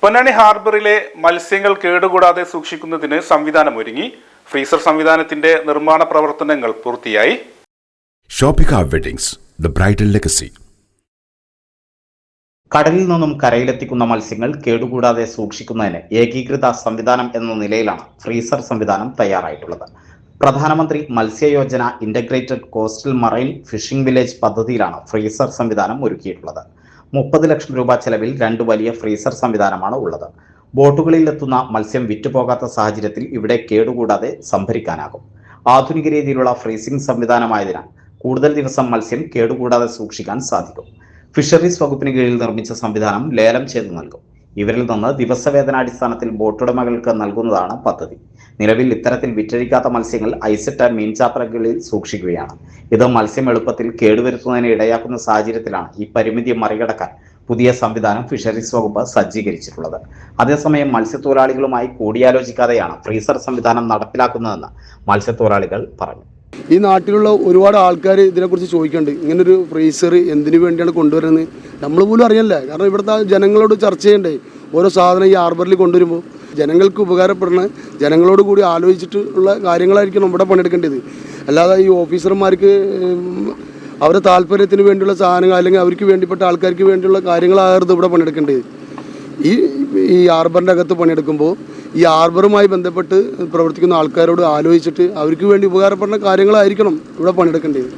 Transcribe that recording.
പൊന്നാനി ഹാർബറിലെ മത്സ്യങ്ങൾ കേടുകൂടാതെ സൂക്ഷിക്കുന്നതിന് സംവിധാനമൊരുങ്ങി. ഫ്രീസർ സംവിധാനത്തിന്റെ നിർമ്മാണ പ്രവർത്തനങ്ങൾ പൂർത്തിയായി. Shoppika weddings, the bridal legacy. കടലിൽ നിന്നും കരയിലെത്തിക്കുന്ന മത്സ്യങ്ങൾ കേടുകൂടാതെ സൂക്ഷിക്കുന്നതിന് ഏകീകൃത സംവിധാനം എന്ന നിലയിലാണ് ഫ്രീസർ സംവിധാനം തയ്യാറായിട്ടുള്ളത്. പ്രധാനമന്ത്രി Matsya Yojana integrated coastal marine fishing village പദ്ധതിയിലാണ് ഫ്രീസർ സംവിധാനം ഒരുക്കിയിട്ടുള്ളത്. 30 ലക്ഷം രൂപ ചെലവിൽ 2 വലിയ ഫ്രീസർ സംവിധാനമാണ് ഉള്ളത്. ബോട്ടുകളിൽ എത്തുന്ന മത്സ്യം വിറ്റുപോകാത്ത സാഹചര്യത്തിൽ ഇവിടെ കേടുകൂടാതെ സംഭരിക്കാനാകും. ആധുനിക രീതിയിലുള്ള ഫ്രീസിംഗ് സംവിധാനമായതിനാൽ കൂടുതൽ ദിവസം മത്സ്യം കേടുകൂടാതെ സൂക്ഷിക്കാൻ സാധിക്കും. ഫിഷറീസ് വകുപ്പിന് കീഴിൽ നിർമ്മിച്ച സംവിധാനം ലേലം ചെയ്ത് നൽകും. ഇവരിൽ നിന്ന് ദിവസവേതനാടിസ്ഥാനത്തിൽ ബോട്ടുടമകൾക്ക് നൽകുന്നതാണ് പദ്ധതി. നിലവിൽ ഇത്തരത്തിൽ വിറ്റഴിക്കാത്ത മത്സ്യങ്ങൾ ഐസിട്ട മീൻചാപ്പലകളിൽ സൂക്ഷിക്കുകയാണ്. ഇത് മത്സ്യം എളുപ്പത്തിൽ കേടുവരുത്തുന്നതിന് ഇടയാക്കുന്ന സാഹചര്യത്തിലാണ് ഈ പരിമിതി മറികടക്കാൻ പുതിയ സംവിധാനം ഫിഷറീസ് വകുപ്പ് സജ്ജീകരിച്ചിട്ടുള്ളത്. അതേസമയം മത്സ്യത്തൊഴിലാളികളുമായി കൂടിയാലോചിക്കാതെയാണ് ഫ്രീസർ സംവിധാനം നടപ്പിലാക്കുന്നതെന്ന് മത്സ്യത്തൊഴിലാളികൾ പറഞ്ഞു. ഈ നാട്ടിലുള്ള ഒരുപാട് ആൾക്കാർ ഇതിനെക്കുറിച്ച് ചോദിക്കുന്നുണ്ട്. ഇങ്ങനൊരു ഫ്രീസർ എന്തിനു വേണ്ടിയാണ് കൊണ്ടുവരുന്നത് നമ്മൾ പോലും അറിയില്ല. കാരണം ഇവിടുത്തെ ജനങ്ങളോട് ചർച്ച ചെയ്യണ്ടേ. ഓരോ സാധനം ഈ ഹാർബറിൽ കൊണ്ടുവരുമ്പോൾ ജനങ്ങൾക്ക് ഉപകാരപ്പെടുന്ന, ജനങ്ങളോട് കൂടി ആലോചിച്ചിട്ടുള്ള കാര്യങ്ങളായിരിക്കണം ഇവിടെ പണിയെടുക്കേണ്ടത്. അല്ലാതെ ഈ ഓഫീസർമാർക്ക് അവരുടെ താല്പര്യത്തിന് വേണ്ടിയുള്ള സാധനങ്ങൾ അല്ലെങ്കിൽ അവർക്ക് വേണ്ടിപ്പെട്ട ആൾക്കാർക്ക് വേണ്ടിയുള്ള കാര്യങ്ങളായിരുന്നു ഇവിടെ പണിയെടുക്കേണ്ടത്. ഈ ഹാർബറിൻ്റെ അകത്ത് പണിയെടുക്കുമ്പോൾ ഈ ഹാർബറുമായി ബന്ധപ്പെട്ട് പ്രവർത്തിക്കുന്ന ആൾക്കാരോട് ആലോചിച്ചിട്ട് അവർക്ക് വേണ്ടി ഉപകാരപ്പെടുന്ന കാര്യങ്ങളായിരിക്കണം ഇവിടെ പണിയെടുക്കേണ്ടത്.